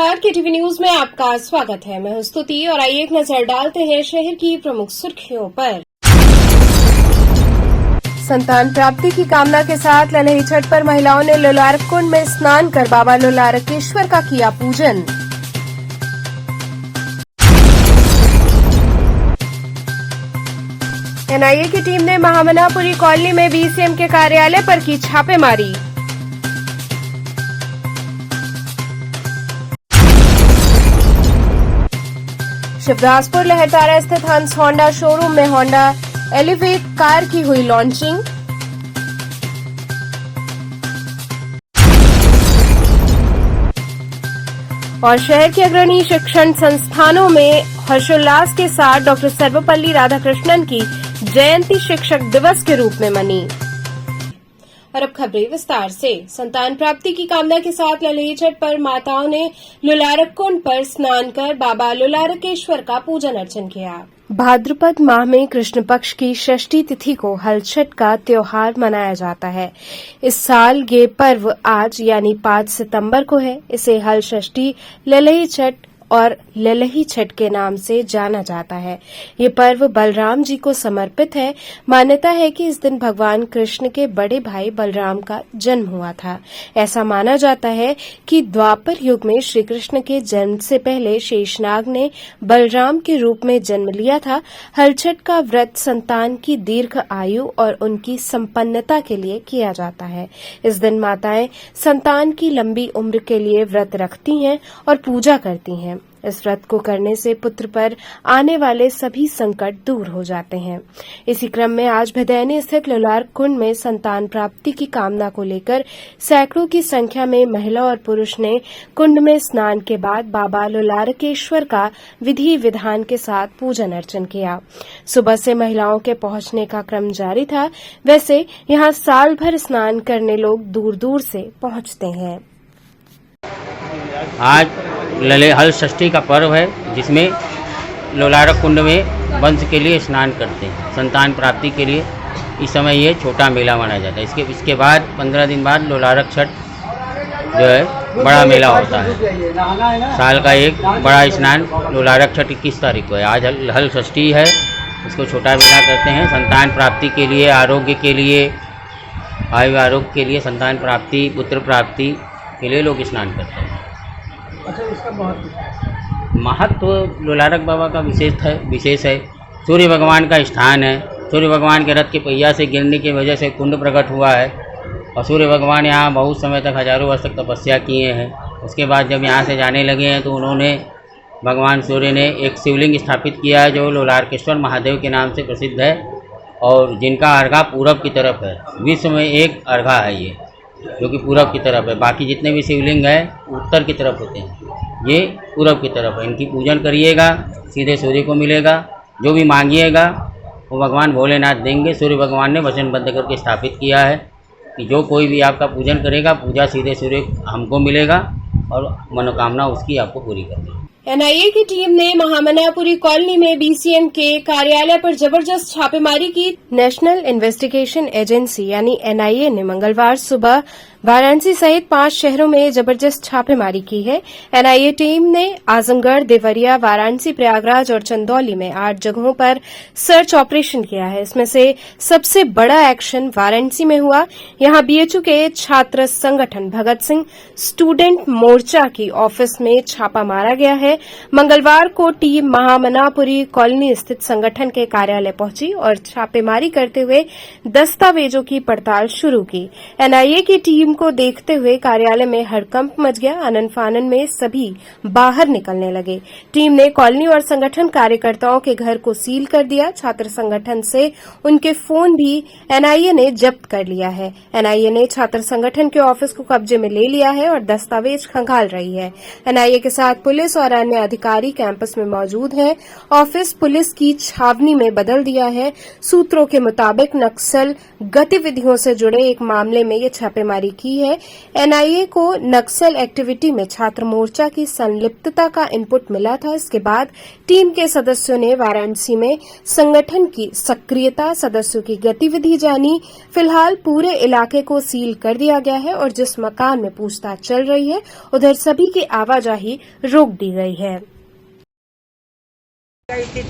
नमस्कार, KTV news में आपका स्वागत है। मैं हूं स्तुति और आइए एक नजर डालते हैं शहर की प्रमुख सुर्खियों पर। संतान प्राप्ति की कामना के साथ ललही छठ पर महिलाओं ने लोलारक कुंड में स्नान कर बाबा लोलारकेश्वर का किया पूजन। एनआईए की टीम ने महामनापुरी कॉलोनी में बीसीएम के कार्यालय पर की छापेमारी। शिवदासपुर लहरतारा स्थित हंस होंडा शोरूम में होंडा एलिवेट कार की हुई लॉन्चिंग। और शहर के अग्रणी शिक्षण संस्थानों में हर्षोल्लास के साथ डॉक्टर सर्वपल्ली राधाकृष्णन की जयंती शिक्षक दिवस के रूप में मनी। और अब खबरें विस्तार से। संतान प्राप्ति की कामना के साथ ललही छठ पर माताओं ने लोलारक कुंड पर स्नान कर बाबा लोलारकेश्वर का पूजन अर्चन किया। भाद्रपद माह में कृष्ण पक्ष की षष्ठी तिथि को हल छठ का त्योहार मनाया जाता है। इस साल ये पर्व आज यानी 5 सितंबर को है। इसे हल षष्ठी, ललही छठ और ललही छठ के नाम से जाना जाता है। ये पर्व बलराम जी को समर्पित है। मान्यता है कि इस दिन भगवान कृष्ण के बड़े भाई बलराम का जन्म हुआ था। ऐसा माना जाता है कि द्वापर युग में श्री कृष्ण के जन्म से पहले शेषनाग ने बलराम के रूप में जन्म लिया था। हल छठ का व्रत संतान की दीर्घ आयु और उनकी संपन्नता के लिए किया जाता है। इस दिन माताएं संतान की लंबी उम्र के लिए व्रत रखती हैं और पूजा करती हैं। इस व्रत को करने से पुत्र पर आने वाले सभी संकट दूर हो जाते हैं। इसी क्रम में आज भदैनी स्थित लोलारक कुंड में संतान प्राप्ति की कामना को लेकर सैकड़ों की संख्या में महिला और पुरुष ने कुंड में स्नान के बाद बाबा लोलारकेश्वर का विधि विधान के साथ पूजन अर्चन किया। सुबह से महिलाओं के पहुंचने का क्रम जारी था। वैसे यहां साल भर स्नान करने लोग दूर दूर से पहुंचते हैं। आज हल षष्ठी का पर्व है, जिसमें लोलारक कुंड में वंश के लिए स्नान करते हैं, संतान प्राप्ति के लिए। इस समय ये छोटा मेला माना जाता है। इसके बाद 15 दिन बाद लोलारक छठ जो है बड़ा मेला होता है। साल का एक बड़ा स्नान लोलारक छठ 21 तारीख को है। आज हल षष्ठी है, इसको छोटा मेला करते हैं। संतान प्राप्ति के लिए, आरोग्य के लिए, आयु आरोग्य के लिए, संतान प्राप्ति, पुत्र प्राप्ति के लिए लोग स्नान करते हैं। अच्छा, इसका महत्व लोलारक बाबा का विशेष है। सूर्य भगवान का स्थान है। सूर्य भगवान के रथ के पहिया से गिरने की वजह से कुंड प्रकट हुआ है और सूर्य भगवान यहाँ बहुत समय तक, हजारों वर्ष तक तपस्या किए हैं। उसके बाद जब यहाँ से जाने लगे हैं तो उन्होंने, भगवान सूर्य ने एक शिवलिंग स्थापित किया है जो लोलारकेश्वर महादेव के नाम से प्रसिद्ध है और जिनका अर्घा पूरब की तरफ है। विश्व में एक अर्घा है ये, जो कि पूरब की तरफ है। बाकी जितने भी शिवलिंग है उत्तर की तरफ होते हैं, ये पूरब की तरफ है। इनकी पूजन करिएगा, सीधे सूर्य को मिलेगा। जो भी मांगिएगा वो भगवान भोलेनाथ देंगे। सूर्य भगवान ने वचनबद्ध करके स्थापित किया है कि जो कोई भी आपका पूजन करेगा, पूजा सीधे सूर्य हमको मिलेगा और मनोकामना उसकी आपको पूरी करनी है। एनआईए की टीम ने महामनापुरी कॉलोनी में बीसीएम के कार्यालय पर जबरदस्त छापेमारी की। नेशनल इन्वेस्टिगेशन एजेंसी यानी एनआईए ने मंगलवार सुबह वाराणसी सहित 5 शहरों में जबरदस्त छापेमारी की है। एनआईए टीम ने आजमगढ़, देवरिया, वाराणसी, प्रयागराज और चंदौली में 8 जगहों पर सर्च ऑपरेशन किया है। इसमें से सबसे बड़ा एक्शन वाराणसी में हुआ। यहां बीएचयू के छात्र संगठन भगत सिंह स्टूडेंट मोर्चा की ऑफिस में छापा मारा गया है। मंगलवार को टीम महामनापुरी कॉलोनी स्थित संगठन के कार्यालय पहुंची और छापेमारी करते हुए दस्तावेजों की पड़ताल शुरू की। एनआईए की टीम को देखते हुए कार्यालय में हड़कंप मच गया। आनन फानन में सभी बाहर निकलने लगे। टीम ने कॉलोनी और संगठन कार्यकर्ताओं के घर को सील कर दिया। छात्र संगठन से उनके फोन भी एनआईए ने जब्त कर लिया है। एनआईए ने छात्र संगठन के ऑफिस को कब्जे में ले लिया है और दस्तावेज खंगाल रही है। एनआईए के साथ पुलिस और अन्य अधिकारी कैंपस में मौजूद हैं। ऑफिस पुलिस की छावनी में बदल दिया है। सूत्रों के मुताबिक नक्सल गतिविधियों से जुड़े एक मामले में ये छापेमारी की है। एनआईए को नक्सल एक्टिविटी में छात्र मोर्चा की संलिप्तता का इनपुट मिला था। इसके बाद टीम के सदस्यों ने वाराणसी में संगठन की सक्रियता, सदस्यों की गतिविधि जानी। फिलहाल पूरे इलाके को सील कर दिया गया है और जिस मकान में पूछताछ चल रही है उधर सभी की आवाजाही रोक दी गई है। उसी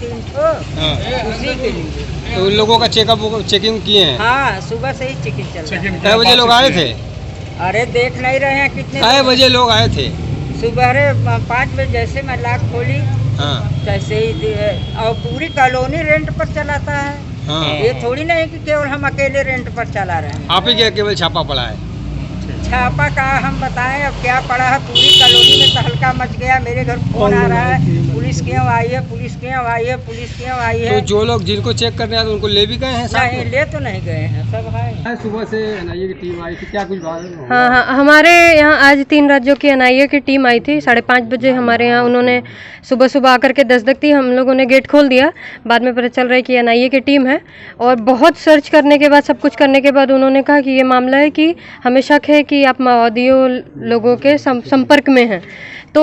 के लिए तो उन लोगों का चेकिंग किए हैं। हाँ, सुबह से ही चेकिंग चल रहा है। कै बजे लोग आए थे? अरे देख नहीं रहे हैं कितने कै बजे लोग आए थे? सुबह 5 बजे जैसे मैं लाख खोली तैसे ही और पूरी कॉलोनी रेंट पर चलाता है। ये थोड़ी नहीं कि केवल हम अकेले रेंट पर चला रहे हैं। आप ही के केवल छापा पड़ा है? छापा का हम बताएं अब क्या पड़ा है। पूरी कॉलोनी में तहलका मच गया। मेरे घर फोन आ रहा है, पुलिस क्यों आई है, पुलिस क्यों आई है, पुलिस क्यों आई है। तो जो लोग जिनको चेक करने आए थे उनको ले भी गए हैं? नहीं, ले तो नहीं गए हैं, सब है। सुबह से एनआईए की टीम आई थी, क्या कुछ बात? हाँ, हमारे यहाँ आज 3 राज्यों की एनआईए की टीम आई थी। 5:30 बजे हमारे यहाँ उन्होंने सुबह आकर के दस्तक दी। हम लोगों ने गेट खोल दिया। बाद में पता चल रहा है कि एनआईए की टीम है और बहुत सर्च करने के बाद, सब कुछ करने के बाद उन्होंने कहा कि ये मामला है कि हमें शक है कि आप माओवादियों लोगों के संपर्क में हैं। तो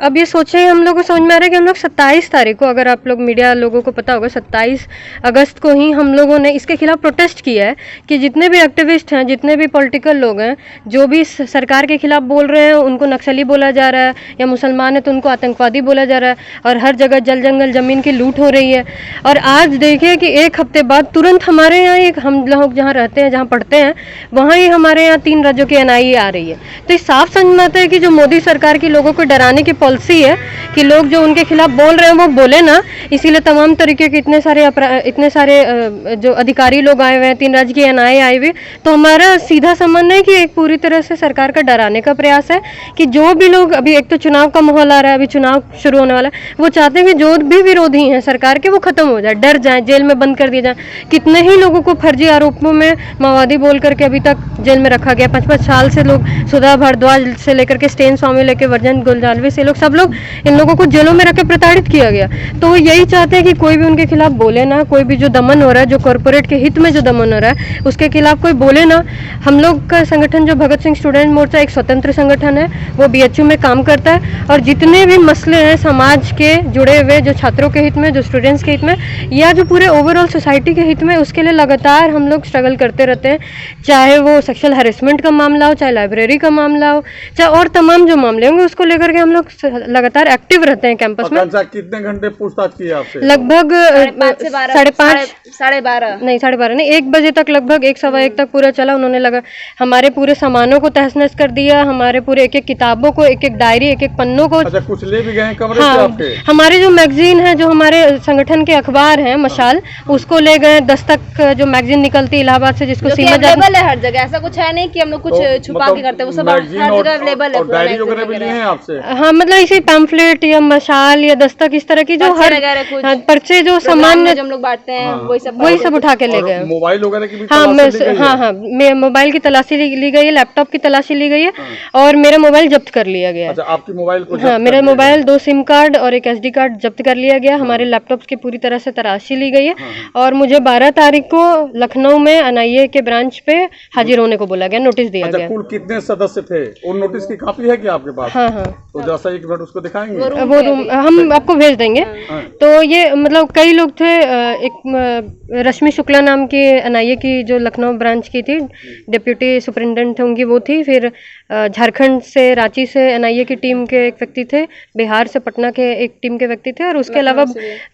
अब ये सोचे हम लोगों को समझ में आ रहा है कि हम लोग 27 तारीख को, अगर आप लोग मीडिया लोगों को पता होगा, 27 अगस्त को ही हम लोगों ने इसके खिलाफ प्रोटेस्ट किया है कि जितने भी एक्टिविस्ट हैं, जितने भी पॉलिटिकल लोग हैं, जो भी सरकार के खिलाफ बोल रहे हैं उनको नक्सली बोला जा रहा है, या मुसलमान है तो उनको आतंकवादी बोला जा रहा है, और हर जगह जल जंगल ज़मीन की लूट हो रही है। और आज देखिए कि 1 हफ्ते बाद तुरंत हमारे यहाँ हम लोग जहाँ रहते हैं, जहाँ पढ़ते हैं, वहाँ ही हमारे यहाँ 3 राज्यों की एनआईए आ रही है। तो ये साफ समझ में आता है कि जो मोदी सरकार की लोगों को डराने की पॉलिसी है कि लोग जो उनके खिलाफ बोल रहे हैं वो बोले ना, इसीलिए तमाम तरीके के इतने सारे जो अधिकारी लोग आए हुए हैं, 3 राज्य की एनआईए आई हुई। तो हमारा सीधा संबंध है कि एक पूरी तरह से सरकार का डराने का प्रयास है कि जो भी लोग, अभी एक तो चुनाव का माहौल आ रहा है, अभी चुनाव शुरू होने वाला है, वो चाहते हैं कि जो भी विरोधी हैं सरकार के वो खत्म हो जाए, डर जाए, जेल में बंद कर दिए जाए। कितने ही लोगों को फर्जी आरोपों में माओवादी बोल करके अभी तक जेल में रखा गया। 5-5 साल से लोग, सुधा भारद्वाज से लेकर के स्टेन स्वामी लेकर वर्जन गुलजालवी से लोग, सब लोग, इन लोगों को जेलों में रख के प्रताड़ित किया गया। तो वो यही चाहते हैं कि कोई भी उनके खिलाफ बोले ना, कोई भी जो दमन हो रहा है, जो कॉर्पोरेट के हित में जो दमन हो रहा है, उसके खिलाफ कोई बोले ना। हम लोग का संगठन जो भगत सिंह स्टूडेंट मोर्चा एक स्वतंत्र संगठन है, वो बीएचयू में काम करता है और जितने भी मसले हैं समाज के जुड़े हुए, जो छात्रों के हित में, जो स्टूडेंट्स के हित में, या जो पूरे ओवरऑल सोसाइटी के हित में, उसके लिए लगातार हम लोग स्ट्रगल करते रहते हैं। चाहे वो सेक्सुअल हैरेसमेंट का मामला हो, चाहे लाइब्रेरी का मामला हो, चाहे और तमाम जो मामले होंगे, उसको लेकर के हम लोग लगातार एक्टिव रहते हैं कैंपस में। कितने घंटे पूछताछ की आपसे? लगभग 5:30 12:30 नहीं, 1 बजे तक, लगभग 1 सवा 1 तक पूरा चला। उन्होंने हमारे पूरे सामानों को तहस नहस कर दिया, हमारे पूरे एक किताबों को, एक डायरी, एक पन्नों को। अच्छा, कुछ ले भी गए कमरे से आपके? हमारे जो मैगजीन है, जो हमारे संगठन के अखबार है मशाल, उसको ले गए। दस्तक जो मैगजीन निकलती इलाहाबाद से, जिसको अवेलेबल है हर जगह, ऐसा कुछ है नहीं कि हम लोग कुछ छुपा के करते हैं, वो सब हर जगह अवेलेबल है। डायरी वगैरह भी लिए हैं आपसे? हाँ, मतलब इसी पैम्फलेट या मशाल या दस्तक, इस तरह की जो हर पर्चे जो सामान्य हम लोग बांटते हैं, वही सब उठा के ले गए। मोबाइल वगैरह की भी हाँ, मोबाइल की तलाशी ली गई है, लैपटॉप की तलाशी ली गई है और मेरा मोबाइल जब्त कर लिया गया। अच्छा, आपके मोबाइल को? हाँ, मेरा मोबाइल, 2 सिम कार्ड और एक SD कार्ड जब्त कर लिया गया। हमारे लैपटॉप की पूरी तरह से तलाशी ली गई है और मुझे 12 तारीख को लखनऊ में एनआईए के ब्रांच पे हाजिर होने को बोला गया, नोटिस दिया गया। कुल कितने सदस्य थे? और नोटिस की कॉपी है क्या आपके पास? हाँ। तो जैसा 1 मिनट उसको दिखाएंगे, वो रूम हम आपको भेज देंगे। तो ये मतलब कई लोग थे। एक रश्मि शुक्ला नाम की एनआईए की जो लखनऊ ब्रांच की थी, डिप्यूटी सुपरिटेंडेंट होंगी, वो थी। फिर झारखंड से, रांची से एनआईए की टीम के एक व्यक्ति थे, बिहार से पटना के एक टीम के व्यक्ति थे, और उसके अलावा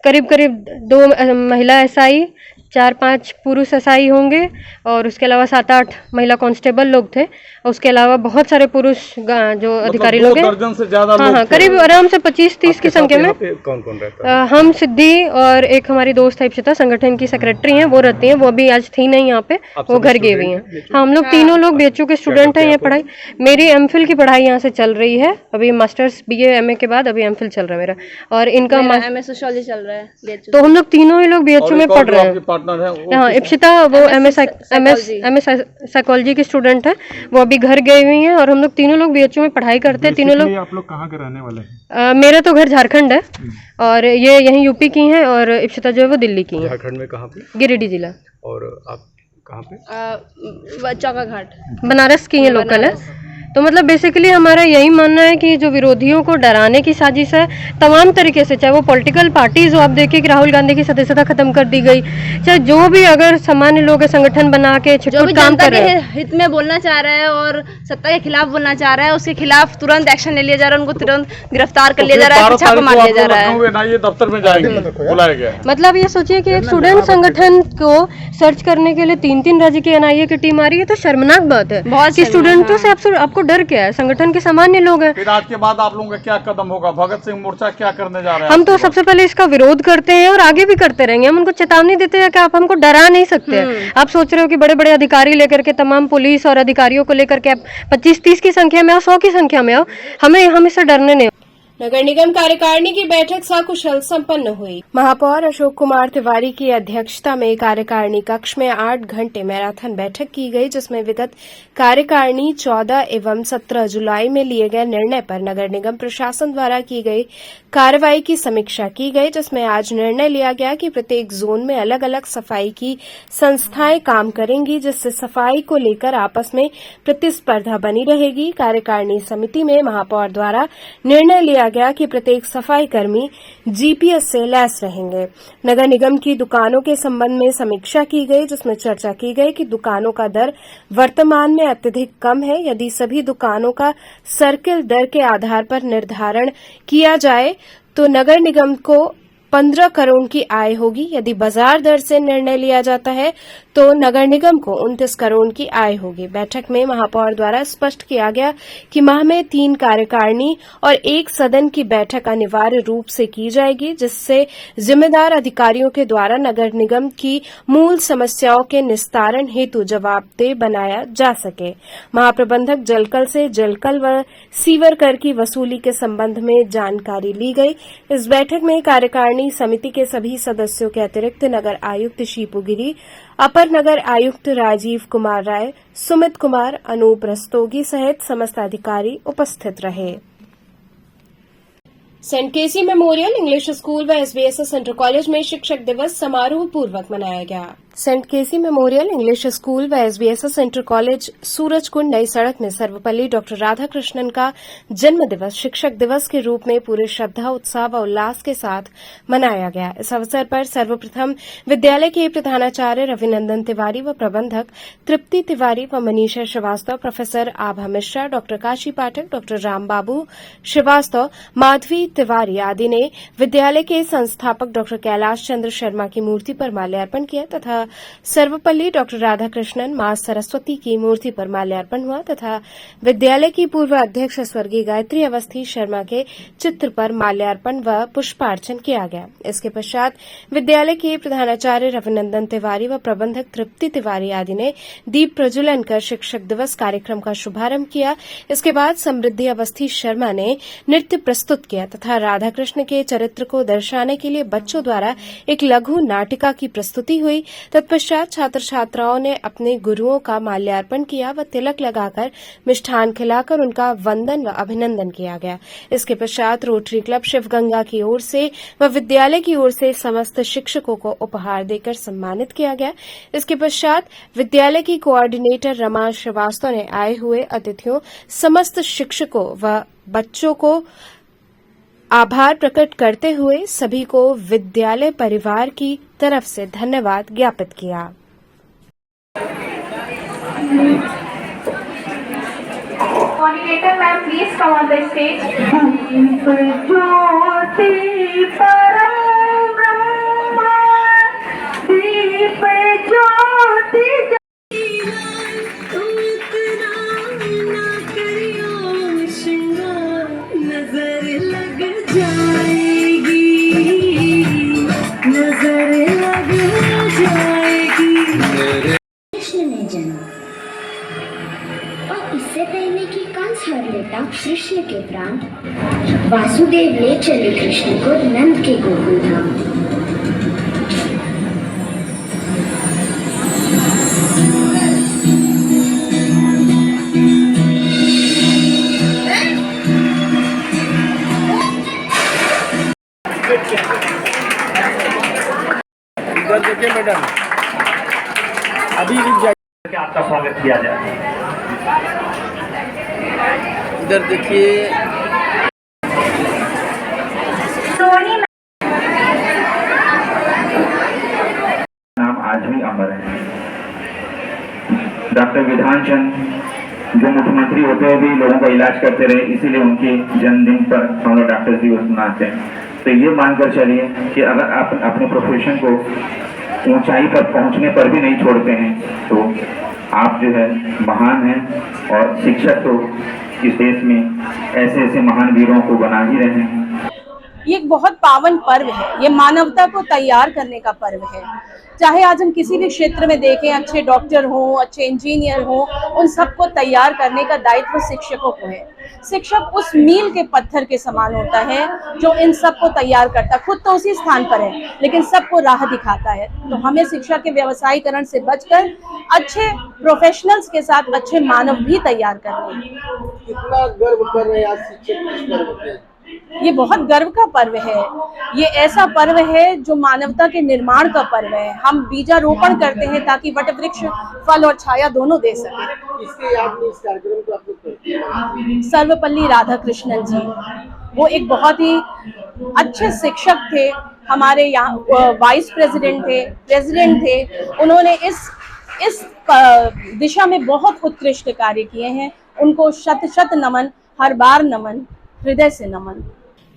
करीब 2 महिला SI, 4-5 पुरुष SI होंगे, और उसके अलावा 7-8 महिला कांस्टेबल लोग थे। उसके अलावा बहुत सारे पुरुष जो अधिकारी लोग हैं। 2 दर्जन से ज्यादा लोग हाँ, करीब आराम से 25-30 की संख्या में। कौन रहता है? हम, सिद्धि और एक हमारी दोस्त है इप्सिता, संगठन की सेक्रेटरी हैं, वो रहती हैं। वो अभी आज थी नहीं यहाँ पे, वो घर गई हुई हैं। हाँ, हम लोग तीनों लोग बीएचयू के स्टूडेंट हैं। ये पढ़ाई, मेरी MPhil की पढ़ाई यहाँ से चल रही है। अभी मास्टर्स BA MA के बाद अभी MPhil चल रहा है मेरा, और इनका MA सोशियोलॉजी चल रहा है। तो हम लोग तीनों ही लोग बीएचयू में पढ़ रहे हैं। पार्टनर है हाँ, इप्सिता वो एमएस साइकोलॉजी की स्टूडेंट है। वो अभी घर गई हुई हैं और हम लोग तीनों लोग बीएचयू में पढ़ाई करते हैं। तीनों लोग। आप लोग कहाँ के रहने वाले हैं? मेरा तो घर झारखंड है और ये यहीं यूपी की हैं और इप्सिता जो है वो दिल्ली की है। झारखंड में कहाँ पे? गिरिडीह जिला। और आप कहाँ पे? चौका घाट। बनारस की है, लोकल है। तो मतलब बेसिकली हमारा यही मानना है कि जो विरोधियों को डराने की साजिश है तमाम तरीके से, चाहे वो पॉलिटिकल पार्टीज हो, आप देखिए कि राहुल गांधी की सदस्यता खत्म कर दी गई, चाहे जो भी अगर सामान्य लोग संगठन बना के छिटपुट काम कर रहे हैं, हित में बोलना चाह रहा है और सत्ता के खिलाफ बोलना चाह रहा है, उसके खिलाफ तुरंत एक्शन ले लिया जा रहा है, उनको तुरंत गिरफ्तार कर लिया जा रहा है, छापा मार लिया जा रहा है। ये दफ्तर में जाएंगे, बुलाया गया है। मतलब ये सोचिए कि एक स्टूडेंट संगठन को सर्च करने के लिए 3-3 राज्य की एनआईए की टीम आ रही है, तो शर्मनाक बात है कि स्टूडेंटों से आपको डर क्या है? संगठन के सामान्य लोग हैं। फिर आज के बाद आप लोगों का क्या कदम होगा? भगत सिंह मोर्चा क्या करने जा रहे हैं? हम तो सबसे पहले इसका विरोध करते हैं और आगे भी करते रहेंगे। हम उनको चेतावनी देते हैं कि आप हमको डरा नहीं सकते। आप सोच रहे हो कि बड़े बड़े अधिकारी लेकर के, तमाम पुलिस और अधिकारियों को लेकर के आप 25-30 की संख्या में आओ, 100 की संख्या में आओ, हम इससे डरने नहीं। नगर निगम कार्यकारिणी की बैठक सकुशल संपन्न हुई। महापौर अशोक कुमार तिवारी की अध्यक्षता में कार्यकारिणी कक्ष में 8 घंटे मैराथन बैठक की गई, जिसमें विगत कार्यकारिणी 14 एवं 17 जुलाई में लिए गए निर्णय पर नगर निगम प्रशासन द्वारा की गई कार्रवाई की समीक्षा की गई, जिसमें आज निर्णय लिया गया कि प्रत्येक जोन में अलग अलग सफाई की संस्थाएं काम करेंगी, जिससे सफाई को लेकर आपस में प्रतिस्पर्धा बनी रहेगी। कार्यकारिणी समिति में महापौर द्वारा निर्णय लिया गया कि प्रत्येक सफाई कर्मी जीपीएस से लैस रहेंगे। नगर निगम की दुकानों के संबंध में समीक्षा की गई, जिसमें चर्चा की गई कि दुकानों का दर वर्तमान में अत्यधिक कम है। यदि सभी दुकानों का सर्किल दर के आधार पर निर्धारण किया जाए तो नगर निगम को 15 करोड़ की आय होगी। यदि बाजार दर से निर्णय लिया जाता है तो नगर निगम को 29 करोड़ की आय होगी। बैठक में महापौर द्वारा स्पष्ट किया गया कि माह में 3 कार्यकारिणी और 1 सदन की बैठक अनिवार्य रूप से की जाएगी, जिससे जिम्मेदार अधिकारियों के द्वारा नगर निगम की मूल समस्याओं के निस्तारण हेतु जवाबदेह बनाया जा सके। महाप्रबंधक जलकल से जलकल व सीवर कर की वसूली के संबंध में जानकारी ली गई। इस बैठक में कार्यकारिणी समिति के सभी सदस्यों के अतिरिक्त नगर आयुक्त शीपू गिरी, अपर नगर आयुक्त राजीव कुमार राय, सुमित कुमार, अनूप रस्तोगी सहित समस्त अधिकारी उपस्थित रहे। सेंट केसी मेमोरियल इंग्लिश स्कूल व एसबीएसएस सेंटर कॉलेज में शिक्षक दिवस समारोह पूर्वक मनाया गया। सेंट केसी मेमोरियल इंग्लिश स्कूल व एसबीएसएस सेंटर कॉलेज सूरजकुंड नई सड़क में सर्वपल्ली डॉक्टर राधाकृष्णन का जन्म दिवस शिक्षक दिवस के रूप में पूरे श्रद्धा, उत्साह व उल्लास के साथ मनाया गया। इस अवसर पर सर्वप्रथम विद्यालय के प्रधानाचार्य रविनंदन तिवारी व प्रबंधक तृप्ति तिवारी व मनीषा श्रीवास्तव, प्रोफेसर आभा मिश्रा, डॉक्टर काशी पाठक, डॉक्टर रामबाबू श्रीवास्तव, माधवी तिवारी आदि ने विद्यालय के संस्थापक डॉक्टर कैलाश चंद्र शर्मा की मूर्ति पर माल्यार्पण किया तथा सर्वपल्ली डॉक्टर राधाकृष्णन, मां सरस्वती की मूर्ति पर माल्यार्पण हुआ तथा विद्यालय की पूर्व अध्यक्ष स्वर्गीय गायत्री अवस्थी शर्मा के चित्र पर माल्यार्पण व पुष्पार्चन किया गया। इसके पश्चात विद्यालय के प्रधानाचार्य रविनंदन तिवारी व प्रबंधक तृप्ति तिवारी आदि ने दीप प्रज्वलन कर शिक्षक दिवस कार्यक्रम का शुभारंभ किया। इसके बाद समृद्धि अवस्थी शर्मा ने नृत्य प्रस्तुत किया तथा राधाकृष्ण के चरित्र को दर्शाने के लिए बच्चों द्वारा एक लघु नाटिका की प्रस्तुति हुई। तत्पश्चात छात्र छात्राओं ने अपने गुरुओं का माल्यार्पण किया व तिलक लगाकर मिष्ठान खिलाकर उनका वंदन व अभिनंदन किया गया। इसके पश्चात रोटरी क्लब शिवगंगा की ओर से व विद्यालय की ओर से समस्त शिक्षकों को उपहार देकर सम्मानित किया गया। इसके पश्चात विद्यालय की कोऑर्डिनेटर रमा श्रीवास्तव ने आए हुए अतिथियों, समस्त शिक्षकों व बच्चों को आभार प्रकट करते हुए सभी को विद्यालय परिवार की तरफ से धन्यवाद ज्ञापित किया। Coordinator ma'am, please come on the stage. Krishna के प्राण वासुदेव ले चले कृष्ण को नंद के गोकुल धाम। इधर देखिए मैडम, अभी रुक जाइए, आपका स्वागत किया जाए। इधर देखिए। नाम आज भी अमर है। डॉक्टर विधान चंद जो मुख्यमंत्री होते हुए भी लोगों का इलाज करते रहे, इसीलिए उनके जन्मदिन पर हम लोग डॉक्टर दिवस मनाते हैं। तो ये मानकर चलिए कि अगर आप अपने प्रोफेशन को ऊंचाई पर पहुंचने पर भी नहीं छोड़ते हैं तो आप जो है महान हैं। और शिक्षक तो इस देश में ऐसे ऐसे महान वीरों को बना ही रहे हैं। ये एक बहुत पावन पर्व है, ये मानवता को तैयार करने का पर्व है। चाहे आज हम किसी भी क्षेत्र में देखें, अच्छे डॉक्टर हों, अच्छे इंजीनियर हों, उन सबको तैयार करने का दायित्व शिक्षकों को है। शिक्षक उस मील के पत्थर के समान होता है जो इन सबको तैयार करता है। खुद तो उसी स्थान पर है लेकिन सबको राह दिखाता है। तो हमें शिक्षा के व्यवसायीकरण से बचकर अच्छे प्रोफेशनल्स के साथ अच्छे मानव भी तैयार करने हैं। कितना गर्व कर रहे हैं आज शिक्षक इस पर्व पे? ये बहुत गर्व का पर्व है। ये ऐसा पर्व है जो मानवता के निर्माण का पर्व है। हम बीजारोपण करते हैं ताकि वट वृक्ष फल और छाया दोनों दे सके। इसके याद में इस कार्यक्रम को आप लोग करते हैं? सर्वपल्ली राधाकृष्णन जी, वो एक बहुत ही अच्छे शिक्षक थे। हमारे यहाँ वाइस प्रेसिडेंट थे, प्रेसिडेंट थे। उन्होंने इस दिशा में बहुत उत्कृष्ट कार्य किए हैं। उनको शत शत नमन, हर बार नमन, हृदय से नमन।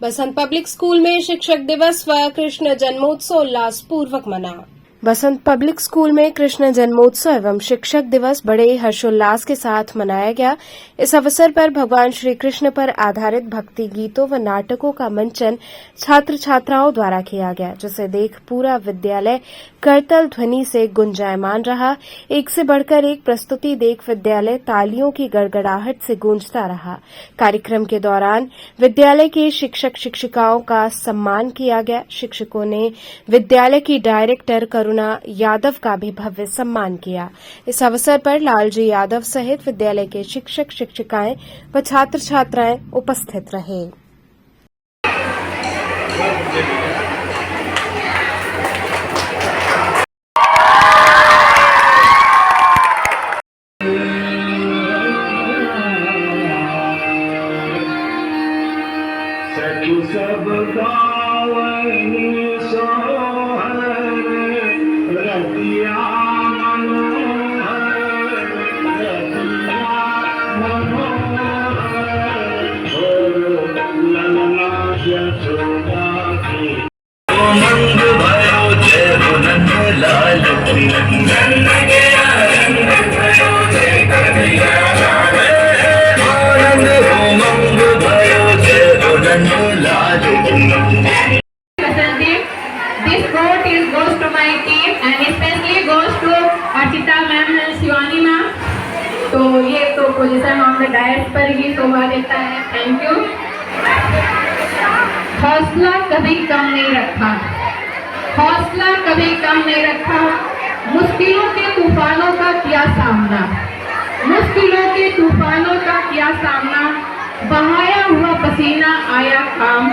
बसंत पब्लिक स्कूल में शिक्षक दिवस व कृष्ण जन्मोत्सव उल्लासपूर्वक मना। बसंत पब्लिक स्कूल में कृष्ण जन्मोत्सव एवं शिक्षक दिवस बड़े हर्षोल्लास के साथ मनाया गया। इस अवसर पर भगवान श्री कृष्ण पर आधारित भक्ति गीतों व नाटकों का मंचन छात्र छात्राओं द्वारा किया गया, जिसे देख पूरा विद्यालय करतल ध्वनि से गुंजायमान रहा। एक से बढ़कर एक प्रस्तुति देख विद्यालय तालियों की गड़गड़ाहट से गूंजता रहा। कार्यक्रम के दौरान विद्यालय के शिक्षक शिक्षिकाओं का सम्मान किया गया। शिक्षकों ने विद्यालय की डायरेक्टर करुणा यादव का भी भव्य सम्मान किया। इस अवसर पर लालजी यादव सहित विद्यालय के शिक्षक शिक्षिकाएं व छात्र छात्राएं उपस्थित रहे। This vote goes to my team and especially goes to Archita ma'am and Shivani ma'am. तो ये तो पोजीशन ऑन द डायस पर ही शोभा देता है। Thank you. हौसला कभी कम नहीं रखा, हौसला कभी कम नहीं रखा। मुश्किलों के तूफानों का किया सामना, मुश्किलों के तूफानों का किया सामना। बहाया हुआ पसीना आया काम।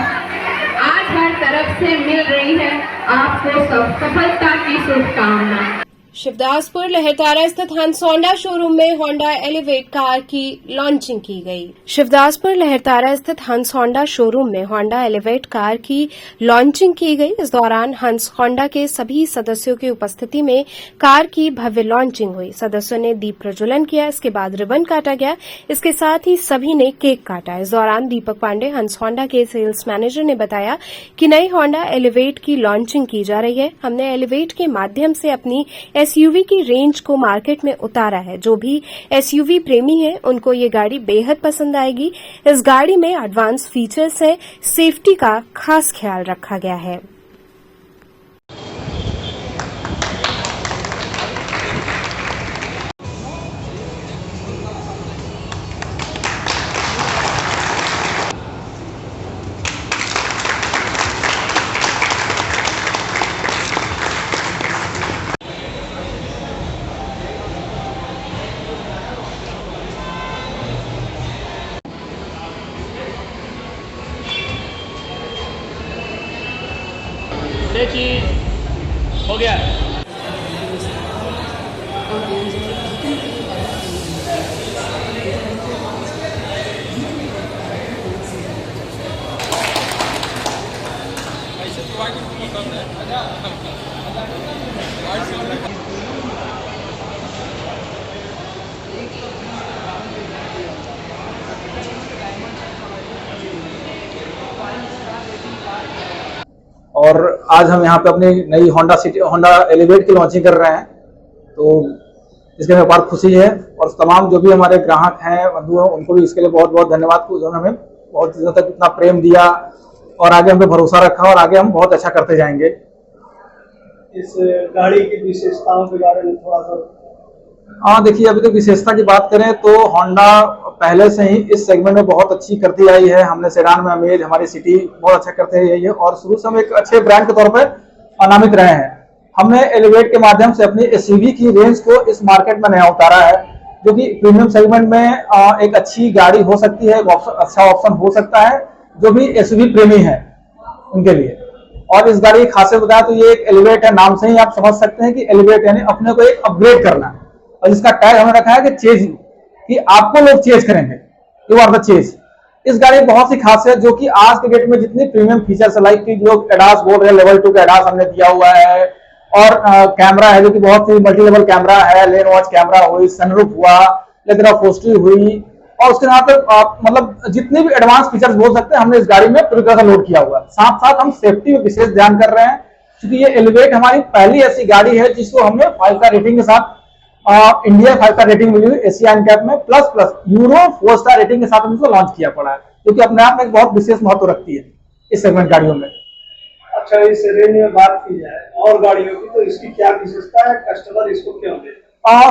आज हर तरफ से मिल रही है आपको सब सफलता की शुभकामना। शिवदासपुर लहरतारा स्थित हंस होंडा शोरूम में होंडा एलिवेट कार की लॉन्चिंग की गई। शिवदासपुर लहरतारा स्थित हंस होंडा शोरूम में होंडा एलिवेट कार की लॉन्चिंग की गई। इस दौरान हंस होंडा के सभी सदस्यों की उपस्थिति में कार की भव्य लॉन्चिंग हुई। सदस्यों ने दीप प्रज्वलन किया, इसके बाद रिबन काटा गया। इसके साथ ही सभी ने केक काटा। इस दौरान दीपक पांडे हंस होंडा के सेल्स मैनेजर ने बताया कि नई होंडा एलिवेट की लॉन्चिंग की जा रही है। हमने एलिवेट के माध्यम से अपनी एसयूवी की रेंज को मार्केट में उतारा है। जो भी एसयूवी प्रेमी हैं उनको ये गाड़ी बेहद पसंद आएगी। इस गाड़ी में एडवांस फीचर्स है, सेफ्टी का खास ख्याल रखा गया है। चीज हो गया। और आज हम यहाँ पे अपनी नई होंडा एलिवेट की लॉन्चिंग कर रहे हैं, तो इसके में बहुत खुशी है। और तमाम जो भी हमारे ग्राहक हैं, बंधु हैं, उनको भी इसके लिए बहुत बहुत धन्यवाद, उन्होंने हमें बहुत दिनों तक इतना प्रेम दिया और आगे हम पे भरोसा रखा और आगे हम बहुत अच्छा करते जाएंगे। इस गाड़ी की विशेषताओं के बारे में थोड़ा सा। हाँ देखिए, अभी तक विशेषता की बात करें तो होंडा पहले से ही इस सेगमेंट में बहुत अच्छी करती आई है। हमने सेडान में अमेज, हमारी सिटी बहुत अच्छा करते आई है और शुरू से हम एक अच्छे ब्रांड के तौर पर नामित रहे हैं। हमने एलिवेट के माध्यम से अपनी एसयूवी की रेंज को इस मार्केट में नया उतारा है, जो कि प्रीमियम सेगमेंट में एक अच्छी गाड़ी हो सकती है, अच्छा ऑप्शन हो सकता है जो भी एसयूवी प्रेमी है उनके लिए। और इस गाड़ी की खासियत बताया तो ये एक एलिवेट है, नाम से ही आप समझ सकते हैं कि एलिवेट यानी अपने को एक अपग्रेड करना है। और इसका टैग हमने रखा है कि चेज, कि आपको लोग चेज करेंगे, यू आर द चेज। इस गाड़ी में बहुत सी खासियत जो कि आज के डेट में जितनी प्रीमियम फीचर्स है, लाइक कि लोग एडास बोल रहे हैं, लेवल 2 का एडास हमने दिया हुआ है और कैमरा है जो कि बहुत ही मल्टी लेवल कैमरा है, लेन वॉच कैमरा हुई, सनरूफ हुआ, लेदर अपहोल्स्ट्री हुई और उसके साथ मतलब जितने भी एडवांस फीचर्स बोल सकते हैं हमने इस गाड़ी में पूरी तरह से लोड किया हुआ है। साथ साथ हम सेफ्टी में विशेष ध्यान कर रहे हैं, क्योंकि ये एलिवेट हमारी पहली ऐसी गाड़ी है जिसको हमने 5 स्टार रेटिंग के साथ इंडिया 5 स्टार रेटिंग मिली हुई एशिया कैप में, प्लस यूरो 4 स्टार रेटिंग के साथ हमको लॉन्च किया पड़ा है, जो कि अपने आप में एक बहुत विशेष महत्व रखती है इस सेगमेंट गाड़ियों में। अच्छा, इस रेंज में बात की जाए और गाड़ियों की, तो इसकी क्या विशेषता है, कस्टमर इसको क्यों ले?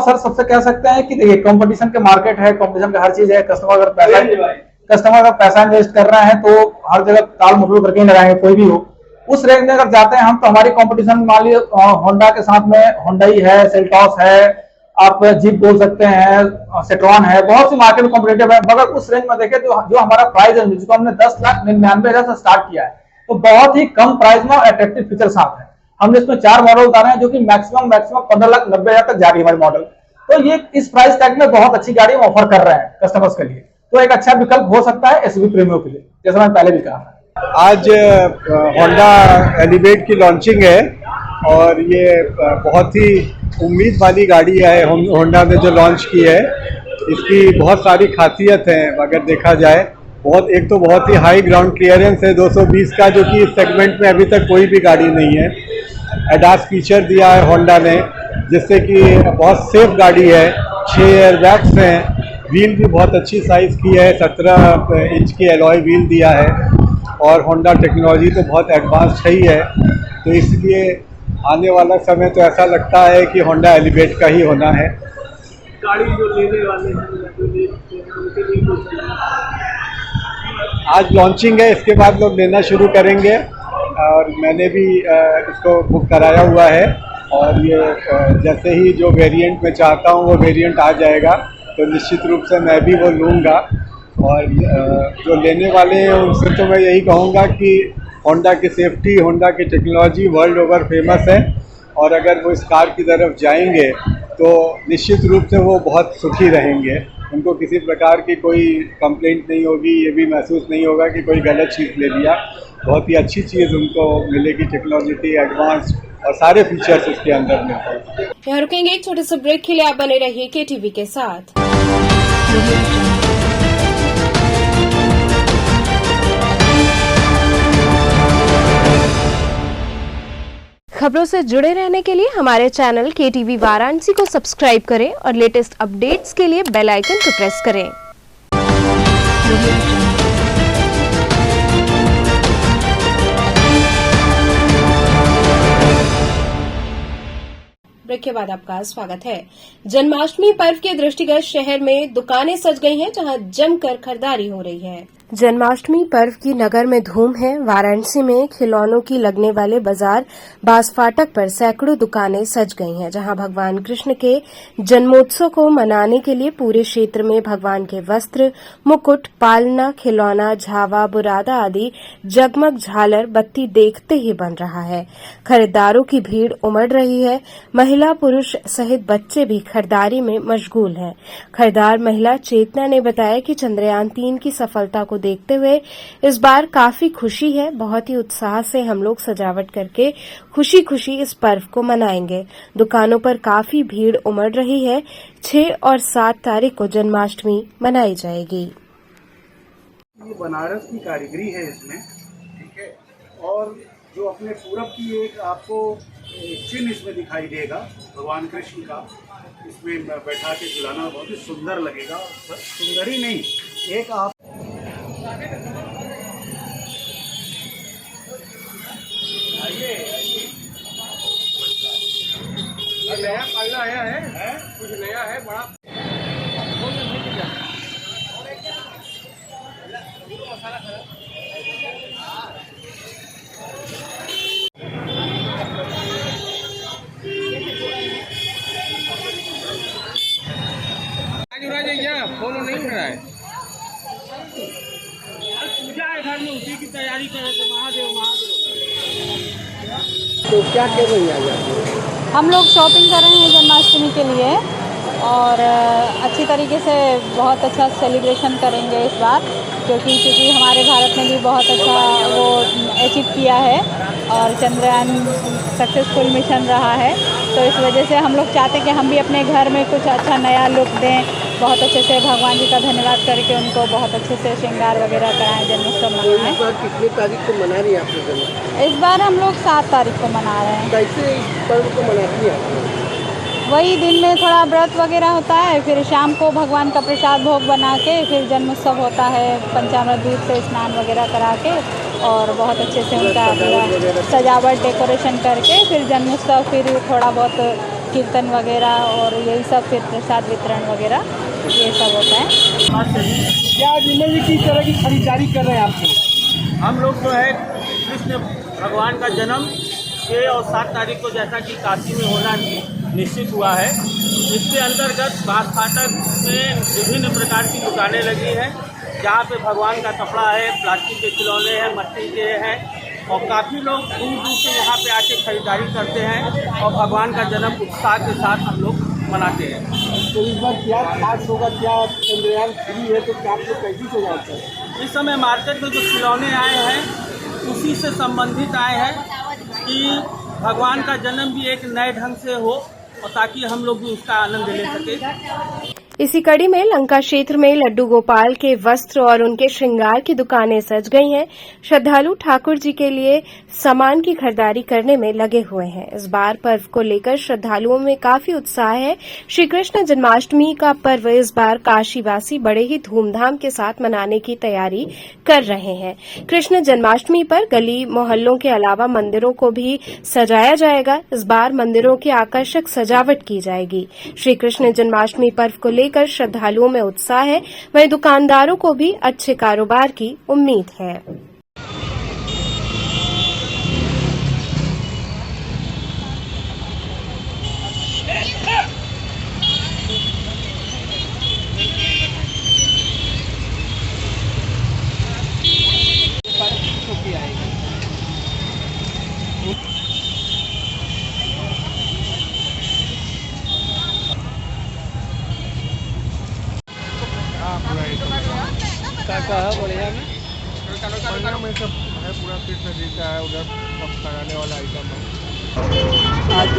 सर सबसे कह सकते हैं कि देखिए कंपटीशन के मार्केट है, कंपटीशन का हर चीज है। कस्टमर अगर पैसा इन्वेस्ट कर रहे हैं तो हर जगह ताल मुठभेड़ करके ही लगाएंगे, कोई भी हो। उस रेंज में अगर जाते हैं हम तो हमारी कंपटीशन मान लीजिए होंडा के साथ में होंडाई है, सेल्टॉस है, आप जीप बोल सकते हैं, सेट्रॉन है, बहुत सी मार्केट में कॉम्पिटेटिव है। मगर उस रेंज में देखें तो जो हमारा प्राइस है, जिसको हमने 10,99,000 से स्टार्ट किया है, तो बहुत ही कम प्राइस में अट्रैक्टिव फीचर साथ है। हमने इसमें 4 मॉडल उतारे हैं जो कि मैक्सिमम 15,90,000 तक जा रही है हमारी मॉडल। तो ये इस प्राइस टैग में बहुत अच्छी गाड़ी हम ऑफर कर रहे हैं कस्टमर्स के लिए, तो एक अच्छा विकल्प हो सकता है एसयूवी प्रेमियों के लिए, जैसा मैंने पहले भी कहा। आज होंडा एलिवेट की लॉन्चिंग है और ये बहुत ही उम्मीद वाली गाड़ी है होंडा ने जो लॉन्च की है। इसकी बहुत सारी खासियत हैं अगर देखा जाए। एक तो बहुत ही हाई ग्राउंड क्लियरेंस है 220 का, जो कि इस सेगमेंट में अभी तक कोई भी गाड़ी नहीं है। एडास फीचर दिया है होंडा ने, जिससे कि बहुत सेफ गाड़ी है। 6 एयरबैग्स हैं, व्हील भी बहुत अच्छी साइज़ की है, 17 इंच की एलॉय व्हील दिया है और होंडा टेक्नोलॉजी तो बहुत एडवांस ही है। तो इसलिए आने वाला समय तो ऐसा लगता है कि होंडा एलिवेट का ही होना है। गाड़ी जो लेने वाले हैं उनके लिए आज लॉन्चिंग है, इसके बाद लोग लेना शुरू करेंगे और मैंने भी इसको बुक कराया हुआ है और ये जैसे ही जो वेरिएंट मैं चाहता हूँ वो वेरिएंट आ जाएगा तो निश्चित रूप से मैं भी वो लूँगा। और जो लेने वाले हैं उनसे तो मैं यही कहूँगा कि होंडा की सेफ्टी, होंडा की टेक्नोलॉजी वर्ल्ड ओवर फेमस है और अगर वो इस कार की तरफ जाएंगे तो निश्चित रूप से वो बहुत सुखी रहेंगे। उनको किसी प्रकार की कोई कंप्लेंट नहीं होगी, ये भी महसूस नहीं होगा कि कोई गलत चीज़ ले लिया। बहुत ही अच्छी चीज़ उनको मिलेगी, टेक्नोलॉजी एडवांस और सारे फीचर्स इसके अंदर मिलते हैं। यहाँ रुकेंगे एक छोटे से ब्रेक के लिए, आप बने रहिए केटीवी के साथ। खबरों से जुड़े रहने के लिए हमारे चैनल केटीवी वाराणसी को सब्सक्राइब करें और लेटेस्ट अपडेट्स के लिए बेल आइकन को प्रेस करें। ब्रेक के बाद आपका स्वागत है। जन्माष्टमी पर्व के दृष्टिगत शहर में दुकानें सज गई हैं, जहां जमकर खरीदारी हो रही है। जन्माष्टमी पर्व की नगर में धूम है। वाराणसी में खिलौनों की लगने वाले बाजार बास फाटक पर सैकड़ों दुकानें सज गई हैं, जहां भगवान कृष्ण के जन्मोत्सव को मनाने के लिए पूरे क्षेत्र में भगवान के वस्त्र, मुकुट, पालना, खिलौना, झावा, बुरादा आदि जगमग झालर बत्ती देखते ही बन रहा है। खरीदारों की भीड़ उमड़ रही है। महिला, पुरुष सहित बच्चे भी खरीदारी में मशगूल हैं। खरीदार महिला चेतना ने बताया कि चंद्रयान 3 की सफलता को देखते हुए इस बार काफी खुशी है। बहुत ही उत्साह से हम लोग सजावट करके खुशी खुशी इस पर्व को मनाएंगे। दुकानों पर काफी भीड़ उमड़ रही है। 6 और 7 तारीख को जन्माष्टमी मनाई जाएगी। ये बनारस की कारीगरी है इसमें, ठीक है, और जो अपने पूरब की एक आपको चिन्ह इसमें दिखाई देगा भगवान कृष्ण का, इसमें बैठा के झुलाना बहुत ही सुंदर लगेगा। सुंदर ही नहीं, एक आप नया पालना आया है, कुछ नया है बड़ा। फॉलो नहीं हो रहा है, पूजा है घर में, उसी की तैयारी कर रहे थे। महादेव तो क्या कर रही है? हम लोग शॉपिंग कर रहे हैं जन्माष्टमी के लिए और अच्छी तरीके से बहुत अच्छा सेलिब्रेशन करेंगे इस बार, क्योंकि हमारे भारत ने भी बहुत अच्छा वो अचीव किया है और चंद्रयान सक्सेसफुल मिशन रहा है। तो इस वजह से हम लोग चाहते हैं कि हम भी अपने घर में कुछ अच्छा नया लुक दें, बहुत अच्छे से भगवान जी का धन्यवाद करके उनको बहुत अच्छे से श्रृंगार वगैरह कराएं, जन्मोत्सव मनाएं। इस बार कितनी तारीख को मना रही है आप लोग? इस बार हम लोग 7 तारीख को मना रहे हैं। कैसे इस पर्व को मनाती है? वही दिन में थोड़ा व्रत वगैरह होता है, फिर शाम को भगवान का प्रसाद भोग बना के फिर जन्मोत्सव होता है, पंचामृत दूध से स्नान वगैरह करा के और बहुत अच्छे से उनका पूरा सजावट डेकोरेशन करके फिर जन्मोत्सव, फिर थोड़ा बहुत कीर्तन वगैरह और यही सब, फिर प्रसाद वितरण वगैरह ये सब होता है। क्या जिम्मेदारी की तरह की खरीदारी कर रहे हैं आप लोग? हम लोग जो है कृष्ण भगवान का जन्म 6 और 7 तारीख को जैसा कि काशी में होना निश्चित हुआ है, इसके अंतर्गत बास फाटक में विभिन्न प्रकार की दुकानें लगी हैं, जहाँ पे भगवान का कपड़ा है, प्लास्टिक के खिलौने हैं, मिट्टी के हैं और काफ़ी लोग दूर दूर से यहाँ पे आके खरीदारी करते हैं और भगवान का जन्म उत्साह के साथ हम लोग मनाते हैं। तो इस बार क्या खास होगा? क्या चंद्रयान 3 है तो क्या आप लोग कैसी सजावट है? इस समय मार्केट में जो खिलौने आए हैं उसी से संबंधित आए हैं कि भगवान का जन्म भी एक नए ढंग से हो और ताकि हम लोग भी उसका आनंद ले सके। इसी कड़ी में लंका क्षेत्र में लड्डू गोपाल के वस्त्र और उनके श्रृंगार की दुकानें सज गई हैं। श्रद्धालु ठाकुर जी के लिए सामान की खरीदारी करने में लगे हुए हैं। इस बार पर्व को लेकर श्रद्धालुओं में काफी उत्साह है। श्री कृष्ण जन्माष्टमी का पर्व इस बार काशीवासी बड़े ही धूमधाम के साथ मनाने की तैयारी कर रहे हैं। कृष्ण जन्माष्टमी पर गली मोहल्लों के अलावा मंदिरों को भी सजाया जाएगा। इस बार मंदिरों की आकर्षक सजावट की जाएगी। श्री कृष्ण जन्माष्टमी पर्व को लेकर श्रद्धालुओं में उत्साह है, वहीं दुकानदारों को भी अच्छे कारोबार की उम्मीद है। में सब है, पूरा कृष्ण जी का है, उधर लगाने वाला आइटम है। आज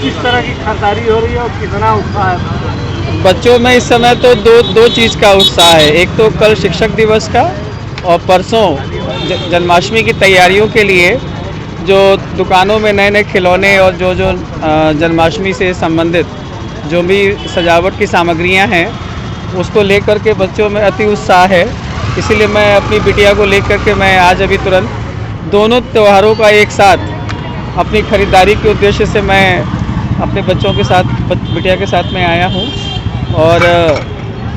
किस तरह की खरीदारी हो रही है और कितना उत्साह है बच्चों में? इस समय तो दो चीज़ का उत्साह है। एक तो कल शिक्षक दिवस का और परसों जन्माष्टमी की तैयारियों के लिए जो दुकानों में नए नए खिलौने और जो जन्माष्टमी से संबंधित जो भी सजावट की सामग्रियां हैं उसको लेकर के बच्चों में अति उत्साह है। इसीलिए मैं अपनी बिटिया को लेकर के मैं आज अभी तुरंत दोनों त्योहारों का एक साथ अपनी खरीदारी के उद्देश्य से मैं अपने बच्चों के साथ, बिटिया के साथ मैं आया हूँ। और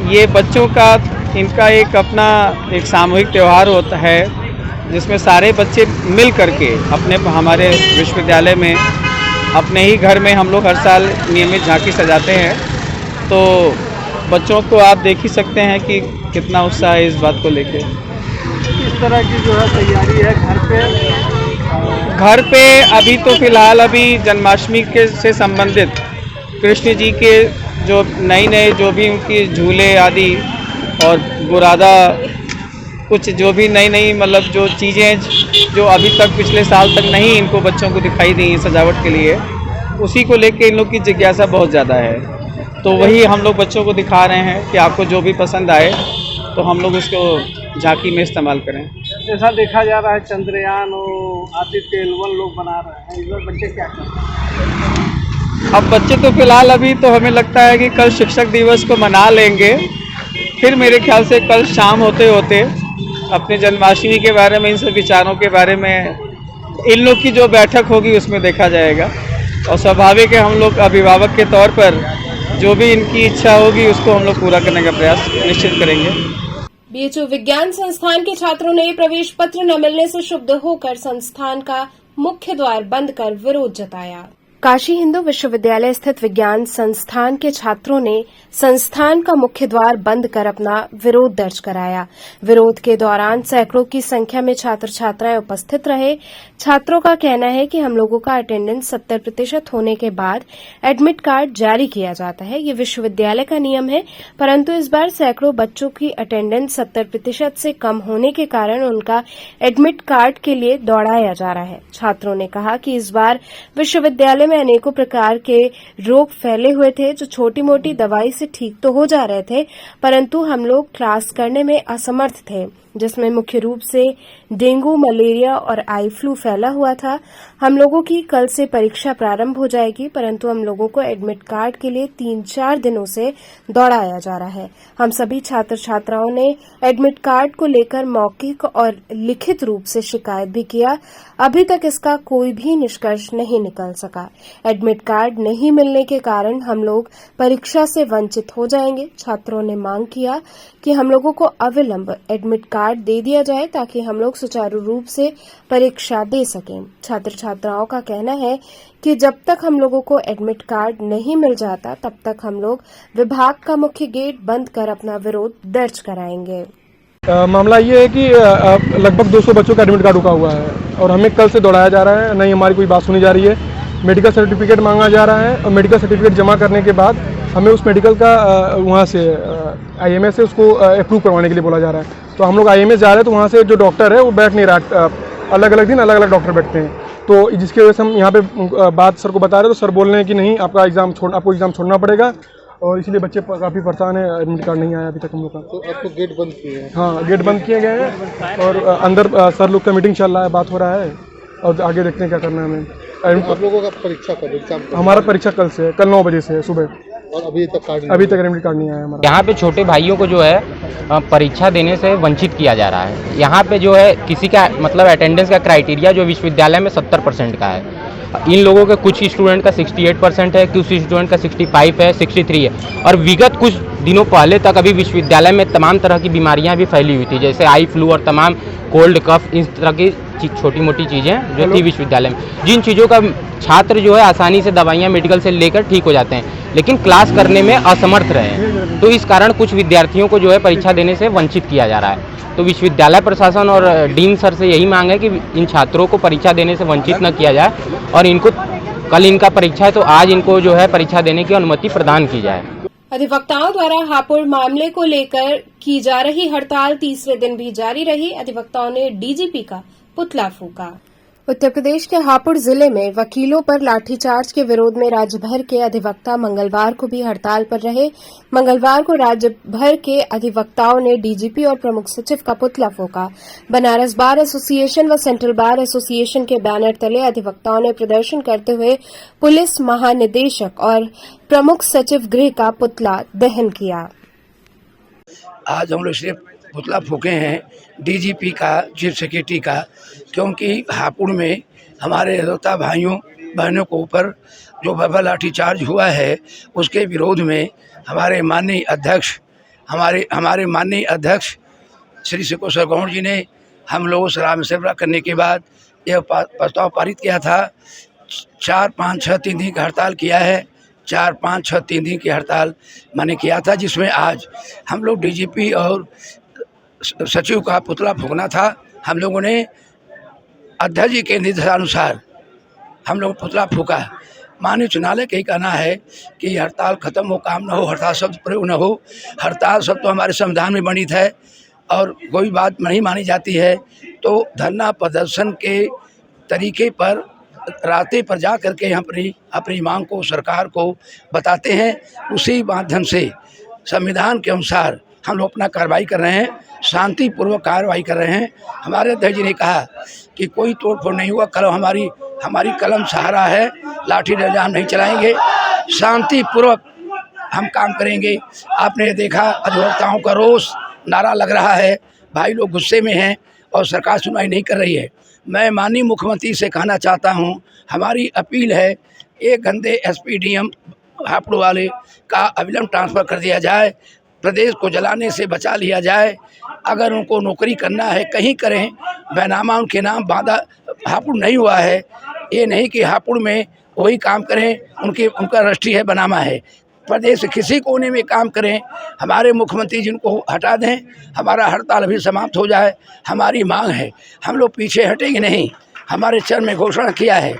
ये बच्चों का इनका एक अपना एक सामूहिक त्यौहार होता है जिसमें सारे बच्चे मिल करके अपने हमारे विश्वविद्यालय में अपने ही घर में हम लोग हर साल नियमित झांकी सजाते हैं। तो बच्चों को आप देख ही सकते हैं कि कितना उत्साह है इस बात को लेके। किस तरह की जो है तैयारी है घर पे अभी तो फिलहाल अभी जन्माष्टमी के से संबंधित कृष्ण जी के जो नए जो भी उनकी झूले आदि और बुरादा कुछ जो भी नई मतलब जो चीज़ें जो अभी तक पिछले साल तक नहीं इनको बच्चों को दिखाई दी सजावट के लिए, उसी को लेके इन लोग की जिज्ञासा बहुत ज़्यादा है। तो वही हम लोग बच्चों को दिखा रहे हैं कि आपको जो भी पसंद आए तो हम लोग उसको झांकी में इस्तेमाल करें। जैसा देखा जा रहा है चंद्रयान और आदित्य L1 लोग बना रहे हैं, इस बार बच्चे क्या कर रहे हैं? अब बच्चे तो फिलहाल अभी तो हमें लगता है कि कल शिक्षक दिवस को मना लेंगे, फिर मेरे ख्याल से कल शाम होते होते अपने जन्माष्टमी के बारे में इन सब विचारों के बारे में इन लोग की जो बैठक होगी उसमें देखा जाएगा। और स्वाभाविक है हम लोग अभिभावक के तौर पर जो भी इनकी इच्छा होगी उसको हम लोग पूरा करने का प्रयास निश्चित करेंगे। बीएचयू विज्ञान संस्थान के छात्रों ने प्रवेश पत्र न मिलने से क्षुब्ध होकर संस्थान का मुख्य द्वार बंद कर विरोध जताया। काशी हिंदू विश्वविद्यालय स्थित विज्ञान संस्थान के छात्रों ने संस्थान का मुख्य द्वार बंद कर अपना विरोध दर्ज कराया। विरोध के दौरान सैकड़ों की संख्या में छात्र छात्राएं उपस्थित रहे। छात्रों का कहना है कि हम लोगों का अटेंडेंस 70% होने के बाद एडमिट कार्ड जारी किया जाता है। ये विश्वविद्यालय का नियम है, परंतु इस बार सैकड़ों बच्चों की अटेंडेंस 70% से कम होने के कारण उनका एडमिट कार्ड के लिए दौड़ाया जा रहा है। छात्रों ने कहा कि इस बार विश्वविद्यालय में अनेकों प्रकार के रोग फैले हुए थे जो छोटी मोटी दवाई से ठीक तो हो जा रहे थे, परंतु हम लोग क्लास करने में असमर्थ थे, जिसमें मुख्य रूप से डेंगू, मलेरिया और आई फ्लू फैला हुआ था। हम लोगों की कल से परीक्षा प्रारंभ हो जाएगी, परंतु हम लोगों को एडमिट कार्ड के लिए 3-4 दिनों से दौड़ाया जा रहा है। हम सभी छात्र छात्राओं ने एडमिट कार्ड को लेकर मौखिक और लिखित रूप से शिकायत भी किया। अभी तक इसका कोई भी निष्कर्ष नहीं निकल सका। एडमिट कार्ड नहीं मिलने के कारण हम लोग परीक्षा से वंचित हो जाएंगे। छात्रों ने मांग किया कि हम लोगों को अविलंब एडमिट कार्ड दे दिया जाए ताकि हम लोग सुचारू रूप से परीक्षा दे सकें। छात्र छात्राओं का कहना है कि जब तक हम लोगों को एडमिट कार्ड नहीं मिल जाता तब तक हम लोग विभाग का मुख्य गेट बंद कर अपना विरोध दर्ज कराएंगे। मामला ये है कि लगभग 200 बच्चों का एडमिट कार्ड रुका हुआ है और हमें कल से दौड़ाया जा रहा है। नहीं हमारी कोई बात सुनी जा रही है। मेडिकल सर्टिफिकेट मांगा जा रहा है और मेडिकल सर्टिफिकेट जमा करने के बाद हमें उस मेडिकल का वहाँ से IMS से उसको अप्रूव करवाने के लिए बोला जा रहा है। तो हम लोग IMS जा रहे हैं तो वहाँ से जो डॉक्टर है वो बैठ नहीं रहा, अलग अलग दिन अलग अलग डॉक्टर बैठते हैं। तो जिसकी वजह से हम यहाँ पे बात सर को बता रहे हैं तो सर बोल रहे हैं कि नहीं आपको एग्ज़ाम छोड़ना पड़ेगा और इसीलिए बच्चे काफ़ी परेशान है। एडमिट कार्ड नहीं आया अभी तक हम लोग का। तो आपको गेट बंद किए हैं? हाँ, गेट बंद किए गए हैं और अंदर सर लोग का मीटिंग चल रहा है, बात हो रहा है और आगे देखते हैं क्या करना है हमें। आप लोगों का परीक्षा कब एग्जाम? हमारा परीक्षा कल से है, कल 9 बजे से है सुबह। और अभी तक एडमिट कार्ड नहीं आया हमारा। यहाँ पे छोटे भाइयों को जो है परीक्षा देने से वंचित किया जा रहा है। यहाँ पे जो है किसी का मतलब अटेंडेंस का क्राइटेरिया जो विश्वविद्यालय में 70% का है। इन लोगों के कुछ स्टूडेंट का 68% है, कुछ स्टूडेंट का 65 है, 63 है। और विगत कुछ दिनों पहले तक अभी विश्वविद्यालय में तमाम तरह की बीमारियां भी फैली हुई थी, जैसे आई फ्लू और तमाम कोल्ड कफ, इस तरह की छोटी मोटी चीज़ें जो थी विश्वविद्यालय में, जिन चीज़ों का छात्र जो है आसानी से दवाइयाँ मेडिकल से लेकर ठीक हो जाते हैं, लेकिन क्लास करने में असमर्थ रहे हैं। तो इस कारण कुछ विद्यार्थियों को जो है परीक्षा देने से वंचित किया जा रहा है। तो विश्वविद्यालय प्रशासन और डीन सर से यही मांग है कि इन छात्रों को परीक्षा देने से वंचित न किया जाए और इनको कल इनका परीक्षा है तो आज इनको जो है परीक्षा देने की अनुमति प्रदान की जाए। अधिवक्ताओं द्वारा हापुड़ मामले को लेकर की जा रही हड़ताल तीसरे दिन भी जारी रही। अधिवक्ताओं ने डीजीपी का पुतला फूंका। उत्तर प्रदेश के हापुड़ जिले में वकीलों पर लाठीचार्ज के विरोध में राज्य भर के अधिवक्ता मंगलवार को भी हड़ताल पर रहे। मंगलवार को राज्य भर के अधिवक्ताओं ने डीजीपी और प्रमुख सचिव का पुतला फूंका। बनारस बार एसोसिएशन व सेंट्रल बार एसोसिएशन के बैनर तले अधिवक्ताओं ने प्रदर्शन करते हुए पुलिस महानिदेशक और प्रमुख सचिव गृह का पुतला दहन किया। आज हम लोग सिर्फ पुतला फूके हैं डीजीपी का, चीफ सेक्रेटरी का, क्योंकि हापुड़ में हमारे अधिवक्ता भाइयों बहनों को ऊपर जो भव्य लाठीचार्ज हुआ है उसके विरोध में हमारे माननीय अध्यक्ष हमारे माननीय अध्यक्ष श्री शेखर गौड़ जी ने हम लोगों से राय मशविरा करने के बाद यह प्रस्ताव पारित किया था। 4, 5, 6, 3 दिन की हड़ताल किया है। 4, 5, 6, 3 दिन की हड़ताल मैंने किया था, जिसमें आज हम लोग डीजीपी और सचिव का पुतला फूंकना था। हम लोगों ने अध्यक्ष जी के निर्देशानुसार हम लोग पुतला फूंका। माननीय उच्च न्यायालय का ही कहना है कि हड़ताल खत्म हो, काम न हो, हड़ताल शब्द प्रयोग न हो। हड़ताल शब्द तो हमारे संविधान में वर्णित है और कोई बात नहीं मानी जाती है तो धरना प्रदर्शन के तरीके पर रास्ते पर जा करके हम अपनी मांग को सरकार को बताते हैं। उसी माध्यम से संविधान के अनुसार हम लोग अपना कार्रवाई कर रहे हैं, शांतिपूर्वक कार्रवाई कर रहे हैं। हमारे अध्यक्ष जी ने कहा कि कोई तोड़फोड़ नहीं हुआ, कलम हमारी कलम सहारा है, लाठी डंडा हम नहीं चलाएंगे, शांतिपूर्वक हम काम करेंगे। आपने देखा अधिवक्ताओं का रोष नारा लग रहा है, भाई लोग गुस्से में हैं और सरकार सुनवाई नहीं कर रही है। मैं माननीय मुख्यमंत्री से कहना चाहता हूं, हमारी अपील है, एक गंदे एसपीडीएम हापुड़ वाले का अविलंब ट्रांसफ़र कर दिया जाए, प्रदेश को जलाने से बचा लिया जाए। अगर उनको नौकरी करना है कहीं करें, बैनामा उनके नाम बांधा हापुड़ नहीं हुआ है। ये नहीं कि हापुड़ में वही काम करें, उनका रजिस्ट्री है, बनामा है। प्रदेश के किसी कोने में काम करें, हमारे मुख्यमंत्री जिनको हटा दें, हमारा हड़ताल अभी समाप्त हो जाए। हमारी मांग है, हम लोग पीछे हटेंगे नहीं। हमारे चरण में घोषणा किया है,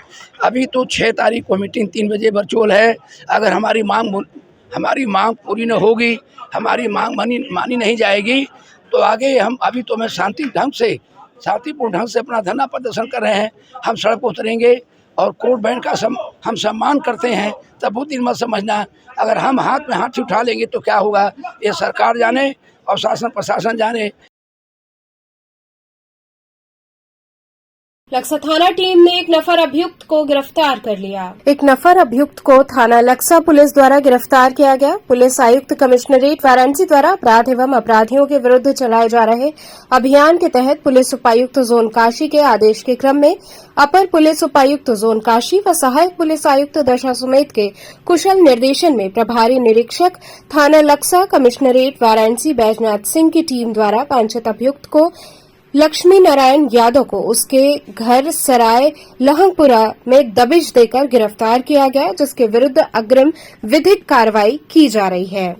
अभी तो 6 तारीख को मीटिंग 3 बजे वर्चुअल है। अगर हमारी मांग पूरी न होगी, हमारी मांग मानी नहीं जाएगी तो आगे हम अभी तो मैं शांतिपूर्ण ढंग से अपना धरना प्रदर्शन कर रहे हैं। हम सड़क पर उतरेंगे और कोर्ट बैंड का हम सम्मान करते हैं। तब वो दिन मत समझना, अगर हम हाथ में हाथ उठा लेंगे तो क्या होगा, ये सरकार जाने और शासन प्रशासन जाने। लक्सा थाना टीम ने एक नफर अभियुक्त को गिरफ्तार कर लिया। एक नफर अभियुक्त को थाना लक्सा पुलिस द्वारा गिरफ्तार किया गया। पुलिस आयुक्त कमिश्नरेट वाराणसी द्वारा अपराध एवं अपराधियों के विरुद्ध चलाए जा रहे अभियान के तहत पुलिस उपायुक्त जोन काशी के आदेश के क्रम में अपर पुलिस उपायुक्त जोन काशी व सहायक पुलिस आयुक्त दशा सुमेत के कुशल निर्देशन में प्रभारी निरीक्षक थाना लक्सा कमिश्नरेट वाराणसी बैजनाथ सिंह की टीम द्वारा वांछित अभियुक्त को लक्ष्मी नारायण यादव को उसके घर सराय लहंगपुरा में दबिश देकर गिरफ्तार किया गया, जिसके विरुद्ध अग्रिम विधिक कार्रवाई की जा रही है।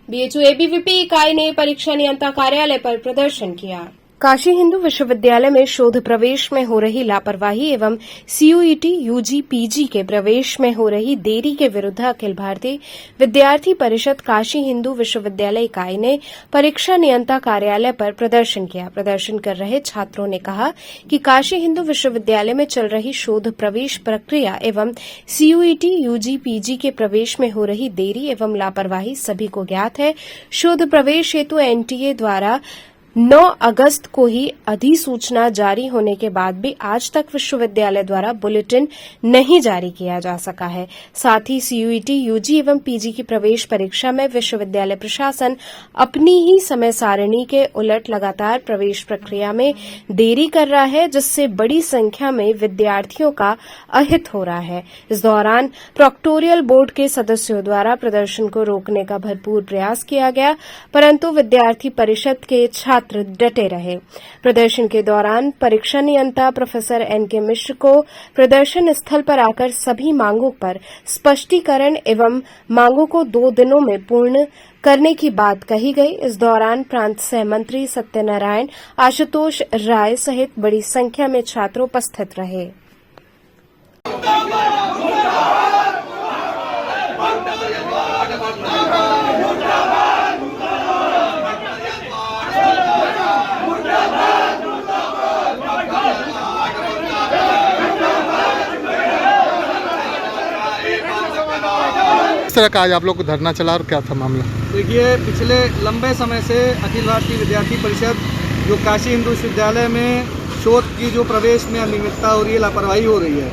बीएचयू एबीवीपी इकाई ने परीक्षा नियंत्रण कार्यालय पर प्रदर्शन किया। काशी हिंदू विश्वविद्यालय में शोध प्रवेश में हो रही लापरवाही एवं सीयूईटी यूजी पीजी के प्रवेश में हो रही देरी के विरुद्ध अखिल भारतीय विद्यार्थी परिषद काशी हिंदू विश्वविद्यालय इकाई ने परीक्षा नियंत्रण कार्यालय पर प्रदर्शन किया। प्रदर्शन कर रहे छात्रों ने कहा कि काशी हिंदू विश्वविद्यालय में चल रही शोध प्रवेश प्रक्रिया एवं सीयूईटी यूजी पीजी के प्रवेश में हो रही देरी एवं लापरवाही सभी को ज्ञात है। शोध प्रवेश हेतु एनटीए द्वारा 9 अगस्त को ही अधिसूचना जारी होने के बाद भी आज तक विश्वविद्यालय द्वारा बुलेटिन नहीं जारी किया जा सका है। साथ ही सीयूईटी यूजी एवं पीजी की प्रवेश परीक्षा में विश्वविद्यालय प्रशासन अपनी ही समय सारणी के उलट लगातार प्रवेश प्रक्रिया में देरी कर रहा है, जिससे बड़ी संख्या में विद्यार्थियों का अहित हो रहा है। इस दौरान प्रोक्टोरियल बोर्ड के सदस्यों द्वारा प्रदर्शन को रोकने का भरपूर प्रयास किया गया, परंतु विद्यार्थी परिषद के छात्र डटे रहे। प्रदर्शन के दौरान परीक्षा नियंता प्रोफेसर एनके मिश्र को प्रदर्शन स्थल पर आकर सभी मांगों पर स्पष्टीकरण एवं मांगों को 2 दिनों में पूर्ण करने की बात कही गई। इस दौरान प्रांत सह मंत्री सत्यनारायण आशुतोष राय सहित बड़ी संख्या में छात्र उपस्थित रहे। तरह का आज आप लोग को धरना चला और क्या था मामला? देखिए, पिछले लंबे समय से अखिल भारतीय विद्यार्थी परिषद जो काशी हिंदू विश्वविद्यालय में शोध की जो प्रवेश में अनियमितता हो रही है, लापरवाही हो रही है,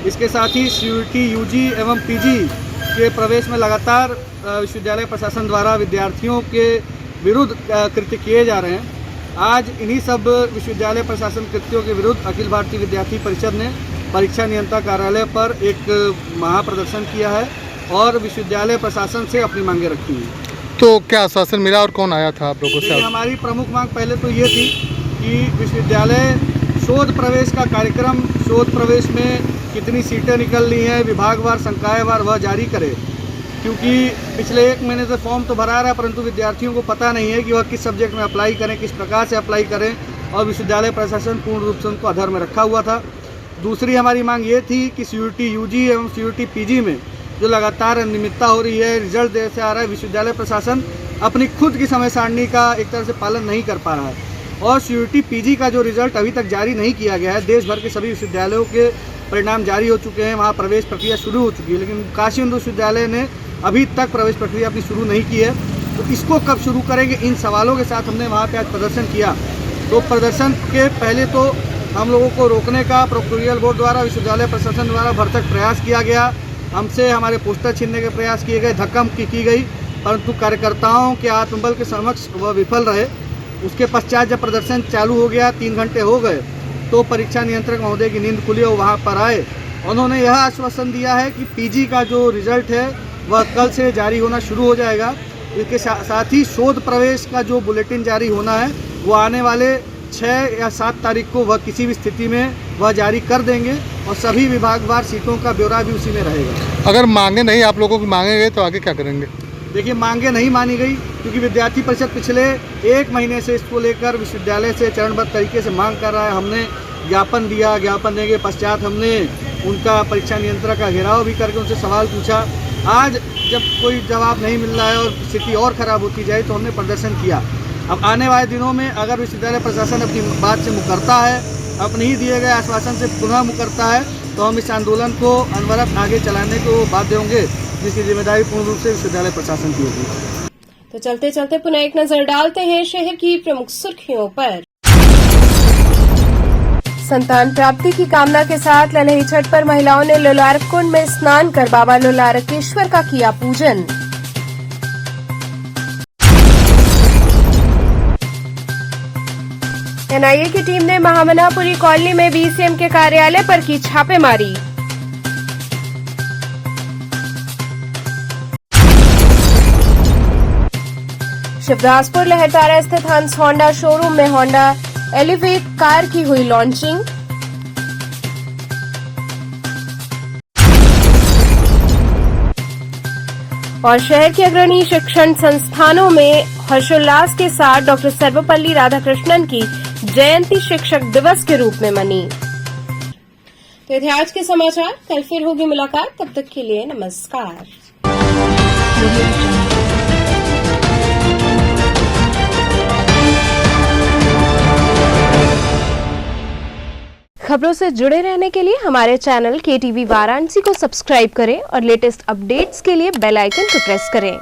इसके साथ ही सीयूईटी यूजी एवं पीजी के प्रवेश में लगातार विश्वविद्यालय प्रशासन द्वारा विद्यार्थियों के विरुद्ध कृत्य किए जा रहे हैं। आज इन्हीं सब विश्वविद्यालय प्रशासन कृत्यों के विरुद्ध अखिल भारतीय विद्यार्थी परिषद ने परीक्षा नियंत्रण कार्यालय पर एक महाप्रदर्शन किया है और विश्वविद्यालय प्रशासन से अपनी मांगें रखी हैं। तो क्या आश्वासन मिला और कौन आया था आप लोगों से? हमारी प्रमुख मांग पहले तो ये थी कि विश्वविद्यालय शोध प्रवेश का कार्यक्रम, शोध प्रवेश में कितनी सीटें निकल रही हैं विभागवार संकायवार वह जारी करे, क्योंकि पिछले 1 महीने से फॉर्म तो भरा रहा है परंतु विद्यार्थियों को पता नहीं है कि वह किस सब्जेक्ट में अप्लाई करें, किस प्रकार से अप्लाई करें, और विश्वविद्यालय प्रशासन पूर्ण रूप से उनको अधर में रखा हुआ था। दूसरी हमारी मांग ये थी कि CUET UG एवं CUET PG में जो लगातार अनियमितता हो रही है, रिजल्ट देर से आ रहा है, विश्वविद्यालय प्रशासन अपनी खुद की समय सारणी का एक तरह से पालन नहीं कर पा रहा है, और CUET PG का जो रिजल्ट अभी तक जारी नहीं किया गया है। देश भर के सभी विश्वविद्यालयों के परिणाम जारी हो चुके हैं, वहाँ प्रवेश प्रक्रिया शुरू हो चुकी है, लेकिन काशी हिंदू विश्वविद्यालय ने अभी तक प्रवेश प्रक्रिया अपनी शुरू नहीं की है। तो इसको कब शुरू करेंगे, इन सवालों के साथ हमने वहाँ पे आज प्रदर्शन किया। तो प्रदर्शन के पहले तो हम लोगों को रोकने का प्रोक्टोरियल बोर्ड द्वारा, विश्वविद्यालय प्रशासन द्वारा भरसक प्रयास किया गया, हमसे हमारे पोस्टर छीनने के प्रयास किए गए, धक्का मुक्की की गई, परंतु कार्यकर्ताओं के आत्मबल के समक्ष वह विफल रहे। उसके पश्चात जब प्रदर्शन चालू हो गया, 3 घंटे हो गए, तो परीक्षा नियंत्रक महोदय की नींद खुली और वहाँ पर आए। उन्होंने यह आश्वासन दिया है कि PG का जो रिजल्ट है वह कल से जारी होना शुरू हो जाएगा। इसके साथ ही शोध प्रवेश का जो बुलेटिन जारी होना है वो आने वाले 6 या 7 तारीख को वह किसी भी स्थिति में वह जारी कर देंगे, और सभी विभागवार सीटों का ब्यौरा भी उसी में रहेगा। अगर मांगे नहीं आप लोगों की मांगे गए तो आगे क्या करेंगे? देखिए, मांगे नहीं मानी गई क्योंकि विद्यार्थी परिषद पिछले 1 महीने से इसको लेकर विश्वविद्यालय से चरणबद्ध तरीके से मांग कर रहा है। हमने ज्ञापन दिया, ज्ञापन देने के पश्चात हमने उनका परीक्षा नियंत्रक का घेराव भी करके उनसे सवाल पूछा। आज जब कोई जवाब नहीं मिल रहा है और स्थिति और ख़राब होती जाए तो हमने प्रदर्शन किया। अब आने वाले दिनों में अगर विश्वविद्यालय प्रशासन अपनी बात से मुकरता है, अपने ही दिए गए आश्वासन से पुनः मुकरता है, तो हम इस आंदोलन को अनवरत आगे चलाने को बाध्य होंगे, जिसकी जिम्मेदारी पूर्ण रूप से विश्वविद्यालय प्रशासन की होगी। तो चलते चलते पुनः एक नजर डालते हैं शहर की प्रमुख सुर्खियों पर। संतान प्राप्ति की कामना के साथ ललही छठ पर महिलाओं ने लोलारक कुंड में स्नान कर बाबा लोलारकेश्वर का किया पूजन। NIA की टीम ने महामनापुरी कॉलोनी में BCM के कार्यालय पर की छापेमारी। शिवदासपुर लहरतारा स्थित हंस होंडा शोरूम में होंडा एलिवेट कार की हुई लॉन्चिंग। और शहर के अग्रणी शिक्षण संस्थानों में हर्षोल्लास के साथ डॉक्टर सर्वपल्ली राधाकृष्णन की जयंती शिक्षक दिवस के रूप में मनी। तो ये थे आज के समाचार, कल फिर होगी मुलाकात, तब तक के लिए नमस्कार। खबरों से जुड़े रहने के लिए हमारे चैनल KTV वाराणसी को सब्सक्राइब करें और लेटेस्ट अपडेट्स के लिए बेल आइकन को प्रेस करें।